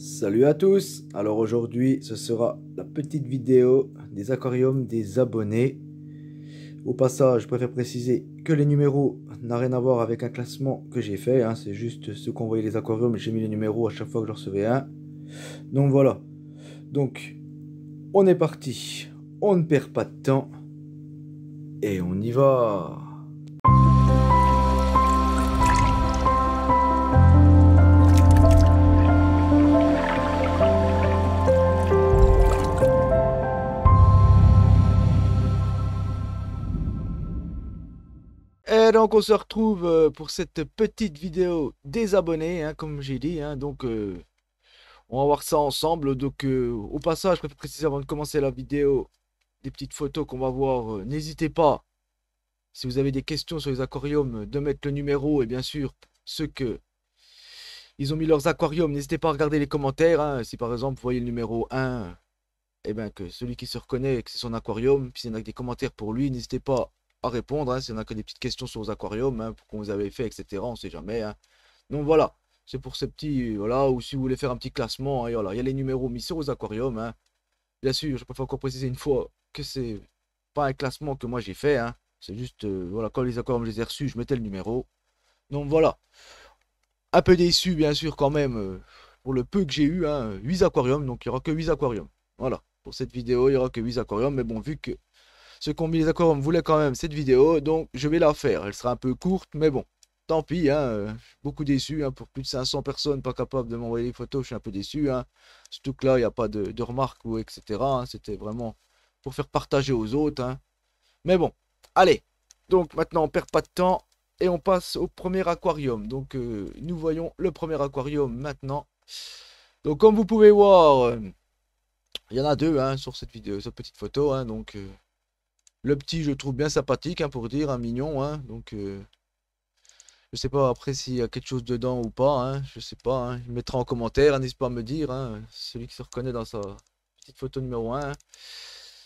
Salut à tous! Alors aujourd'hui, ce sera la petite vidéo des aquariums des abonnés. Au passage, je préfère préciser que les numéros n'ont rien à voir avec un classement que j'ai fait, hein. C'est juste ceux qui ont envoyé les aquariums, j'ai mis les numéros à chaque fois que je recevais un. Donc voilà. Donc, on est parti. On ne perd pas de temps. Et on y va! Et donc on se retrouve pour cette petite vidéo des abonnés, hein, comme j'ai dit, hein. Donc on va voir ça ensemble. Donc au passage, je préfère préciser avant de commencer la vidéo des petites photos qu'on va voir. N'hésitez pas, si vous avez des questions sur les aquariums, de mettre le numéro. Et bien sûr, ceux que ils ont mis leurs aquariums, n'hésitez pas à regarder les commentaires, hein. Si par exemple vous voyez le numéro 1, et bien que celui qui se reconnaît, que c'est son aquarium, puis s'il y en a des commentaires pour lui, n'hésitez pas à répondre, hein, s'il y en a que des petites questions sur vos aquariums, hein, pour qu'on vous avait fait, etc. On ne sait jamais, hein. Donc voilà, c'est pour ces petits, voilà, ou si vous voulez faire un petit classement, hein, et voilà, il y a les numéros mis sur vos aquariums, hein. Bien sûr, je préfère encore préciser une fois que c'est pas un classement que moi j'ai fait, hein. C'est juste, voilà, quand les aquariums je les ai reçus, je mettais le numéro. Donc voilà, un peu déçu bien sûr quand même, pour le peu que j'ai eu, hein, 8 aquariums, donc il n'y aura que 8 aquariums. Voilà, pour cette vidéo, il n'y aura que 8 aquariums, mais bon, vu que ceux qui ont mis les aquariums voulaient quand même cette vidéo, donc je vais la faire. Elle sera un peu courte, mais bon, tant pis, hein, beaucoup déçu, hein, pour plus de 500 personnes pas capables de m'envoyer les photos, je suis un peu déçu, hein. Surtout que là, il n'y a pas de remarques ou etc., hein. C'était vraiment pour faire partager aux autres, hein. Mais bon, allez, donc maintenant on perd pas de temps et on passe au premier aquarium. Donc nous voyons le premier aquarium maintenant. Donc comme vous pouvez voir, il y en a deux, hein, sur cette vidéo, cette petite photo, hein. Donc le petit, je le trouve bien sympathique, hein, pour dire, un mignon, hein. Donc je sais pas après s'il y a quelque chose dedans ou pas, hein. Je sais pas, hein. Il mettra en commentaire, hein, n'hésite pas à me dire, hein, celui qui se reconnaît dans sa petite photo numéro 1, hein.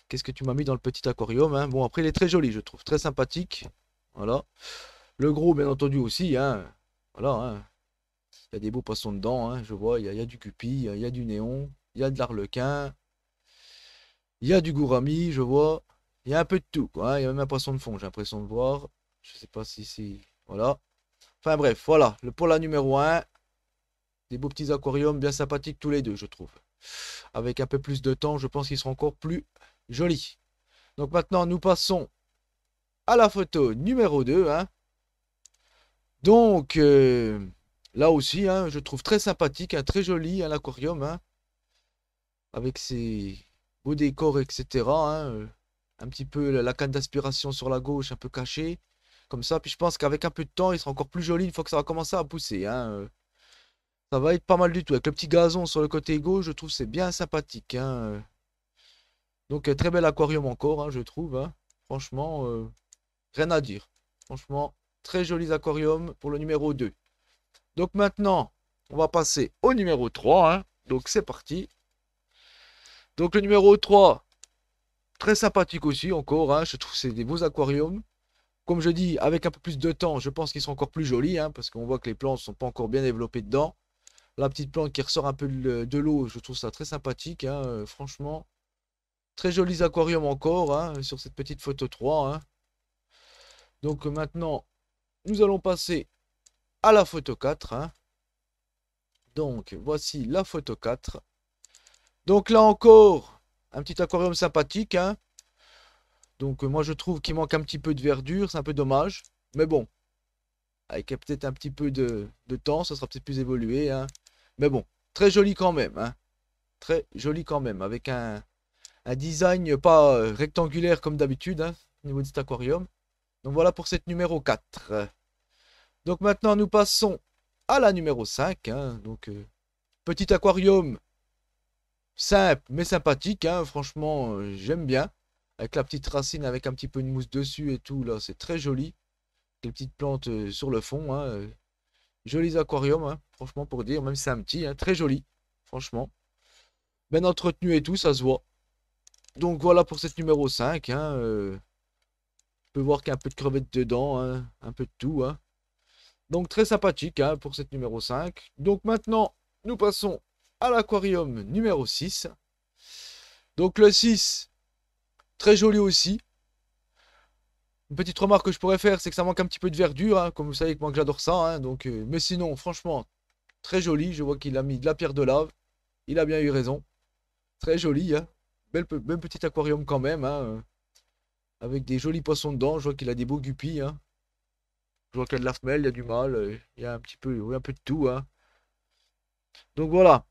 Qu'est-ce que tu m'as mis dans le petit aquarium, hein? Bon, après, il est très joli, je trouve. Très sympathique. Voilà. Le gros, bien entendu, aussi, hein. Voilà, hein. Il y a des beaux poissons dedans, hein. Je vois, il y a du guppy, il y a du néon, il y a de l'arlequin, il y a du gourami, je vois. Il y a un peu de tout, quoi, hein. Il y a même un poisson de fond, j'ai l'impression de voir. Je sais pas si c'est... Voilà. Enfin bref, voilà. Le pola numéro 1. Des beaux petits aquariums bien sympathiques tous les deux, je trouve. Avec un peu plus de temps, je pense qu'ils seront encore plus jolis. Donc maintenant, nous passons à la photo numéro 2, hein. Donc, là aussi, hein, je trouve très sympathique, hein, très joli, hein, l'aquarium, hein, avec ses beaux décors, etc., hein, un petit peu la canne d'aspiration sur la gauche, un peu cachée, comme ça. Puis je pense qu'avec un peu de temps, il sera encore plus joli une fois que ça va commencer à pousser, hein. Ça va être pas mal du tout. Avec le petit gazon sur le côté gauche, je trouve c'est bien sympathique, hein. Donc, très bel aquarium encore, hein, je trouve, hein. Franchement, rien à dire. Franchement, très joli aquarium pour le numéro 2. Donc maintenant, on va passer au numéro 3, hein. Donc c'est parti. Donc le numéro 3, très sympathique aussi encore, hein. Je trouve que c'est des beaux aquariums. Comme je dis, avec un peu plus de temps, je pense qu'ils sont encore plus jolis, hein, parce qu'on voit que les plantes ne sont pas encore bien développées dedans. La petite plante qui ressort un peu de l'eau, je trouve ça très sympathique, hein, franchement. Très jolis aquariums encore, hein, sur cette petite photo 3, hein. Donc maintenant, nous allons passer à la photo 4, hein. Donc voici la photo 4. Donc là encore, un petit aquarium sympathique, hein. Donc moi je trouve qu'il manque un petit peu de verdure, c'est un peu dommage. Mais bon, avec peut-être un petit peu de temps, ça sera peut-être plus évolué, hein. Mais bon, très joli quand même, hein. Très joli quand même, avec un design pas rectangulaire comme d'habitude, hein, au niveau de cet aquarium. Donc voilà pour cette numéro 4. Donc maintenant nous passons à la numéro 5, hein. Donc petit aquarium simple mais sympathique, hein. Franchement, j'aime bien. Avec la petite racine avec un petit peu de mousse dessus et tout, là, c'est très joli. Les petites plantes sur le fond, hein. Jolis aquariums, hein, franchement, pour dire, même si c'est un petit, hein, très joli, franchement. Bien entretenu et tout, ça se voit. Donc voilà pour cette numéro 5, hein. On peut voir qu'il y a un peu de crevettes dedans, hein, un peu de tout, hein. Donc très sympathique, hein, pour cette numéro 5. Donc maintenant, nous passons à l'aquarium numéro 6. Donc le 6, très joli aussi. Une petite remarque que je pourrais faire, c'est que ça manque un petit peu de verdure, hein, comme vous savez que moi que j'adore ça. Hein, donc, mais sinon, franchement, très joli. Je vois qu'il a mis de la pierre de lave. Il a bien eu raison. Très joli, hein. Bel petit aquarium quand même, hein, avec des jolis poissons dedans. Je vois qu'il a des beaux guppies, hein. Je vois qu'il y a de la femelle, il y a du mâle, il y a un petit peu, oui, un peu de tout, hein. Donc voilà,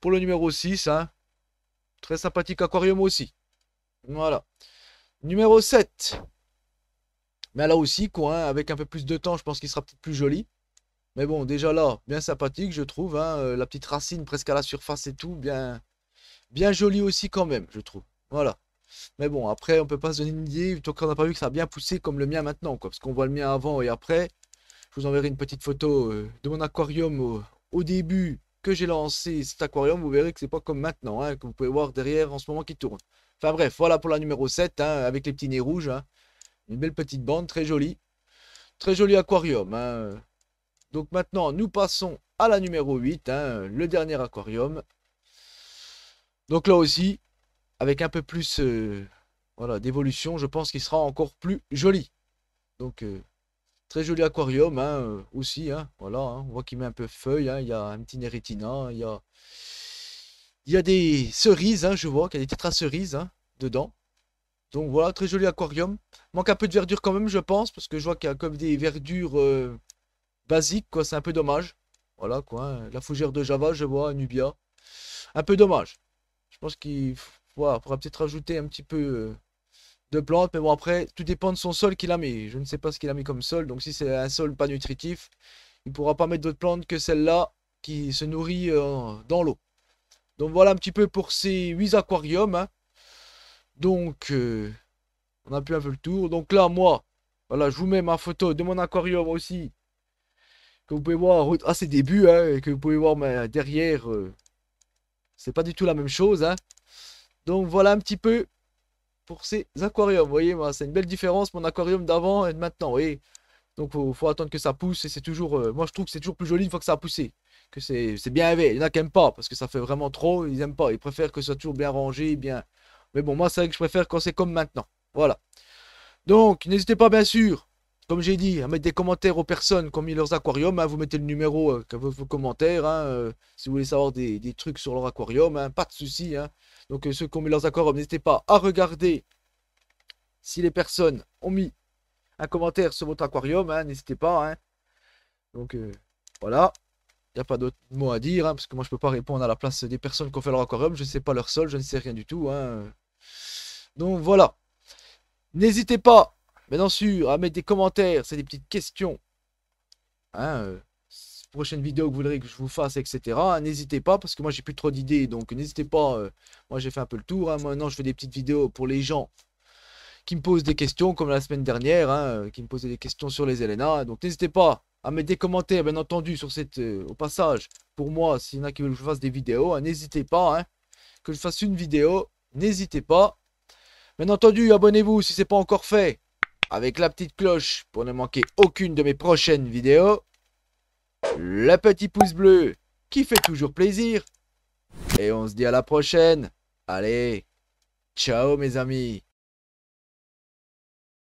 pour le numéro 6, hein, très sympathique aquarium aussi. Voilà. Numéro 7. Mais là aussi, quoi, hein, avec un peu plus de temps, je pense qu'il sera peut-être plus joli. Mais bon, déjà là, bien sympathique, je trouve, hein, la petite racine presque à la surface et tout, bien joli aussi quand même, je trouve. Voilà. Mais bon, après, on peut pas se donner une idée, tant qu'on n'a pas vu que ça a bien poussé comme le mien maintenant, quoi. Parce qu'on voit le mien avant et après. Je vous enverrai une petite photo de mon aquarium au début que j'ai lancé cet aquarium. Vous verrez que c'est pas comme maintenant, hein, que vous pouvez voir derrière en ce moment qui tourne. Enfin bref, voilà pour la numéro 7, hein, avec les petits nez rouges. Hein. Une belle petite bande, très jolie. Très joli aquarium. Hein. Donc maintenant, nous passons à la numéro 8, hein, le dernier aquarium. Donc là aussi, avec un peu plus voilà, d'évolution, je pense qu'il sera encore plus joli. Donc très joli aquarium hein, aussi. Hein, voilà, hein, on voit qu'il met un peu feuille. Hein, il y a un petit nérétina. Il y a des cerises. Hein, je vois qu'il y a des tétra-cerises hein, dedans. Donc voilà, très joli aquarium. Manque un peu de verdure quand même, je pense. Parce que je vois qu'il y a comme des verdures basiques. Quoi, c'est un peu dommage. Voilà quoi. Hein, la fougère de Java, je vois, Nubia. Un peu dommage. Je pense qu'il voilà, faudra peut-être rajouter un petit peu de plantes. Mais bon, après, tout dépend de son sol qu'il a mis. Je ne sais pas ce qu'il a mis comme sol. Donc si c'est un sol pas nutritif, il ne pourra pas mettre d'autres plantes que celle-là qui se nourrit dans l'eau. Donc voilà un petit peu pour ces 8 aquariums. Hein. Donc on a pu un peu le tour. Donc là, moi, voilà, je vous mets ma photo de mon aquarium aussi. Que vous pouvez voir à ses débuts. Hein, et que vous pouvez voir derrière. C'est pas du tout la même chose. Hein. Donc voilà un petit peu pour ces aquariums. Vous voyez, c'est une belle différence mon aquarium d'avant et de maintenant. Vous voyez. Donc faut attendre que ça pousse et c'est toujours. Moi je trouve que c'est toujours plus joli une fois que ça a poussé. Que c'est bien élevé. Il y en a qui n'aiment pas parce que ça fait vraiment trop. Ils n'aiment pas. Ils préfèrent que ce soit toujours bien rangé, bien. Mais bon, moi c'est vrai que je préfère quand c'est comme maintenant. Voilà. Donc n'hésitez pas bien sûr, comme j'ai dit, à mettre des commentaires aux personnes qui ont mis leurs aquariums. Hein. Vous mettez le numéro vos commentaires. Hein, si vous voulez savoir des trucs sur leur aquarium, hein, pas de souci. Hein. Donc ceux qui ont mis leurs aquariums, n'hésitez pas à regarder si les personnes ont mis un commentaire sur votre aquarium, hein, n'hésitez pas. Hein. Donc voilà, il n'y a pas d'autre mot à dire, hein, parce que moi je peux pas répondre à la place des personnes qui ont fait leur aquarium, je ne sais pas leur sol, je ne sais rien du tout. Hein. Donc voilà, n'hésitez pas, bien sûr, à mettre des commentaires, c'est des petites questions. Hein, prochaine vidéo que vous voudrez que je vous fasse, etc. N'hésitez pas, parce que moi j'ai plus trop d'idées, donc n'hésitez pas. Moi j'ai fait un peu le tour. Hein. Maintenant je fais des petites vidéos pour les gens qui me posent des questions, comme la semaine dernière, hein, qui me posaient des questions sur les LNA. Donc n'hésitez pas à mettre des commentaires, bien entendu, sur cette, au passage. Pour moi, s'il y en a qui veulent que je fasse des vidéos, hein, n'hésitez pas, hein, que je fasse une vidéo, n'hésitez pas. Bien entendu, abonnez-vous si ce n'est pas encore fait, avec la petite cloche pour ne manquer aucune de mes prochaines vidéos. Le petit pouce bleu qui fait toujours plaisir. Et on se dit à la prochaine. Allez, ciao mes amis.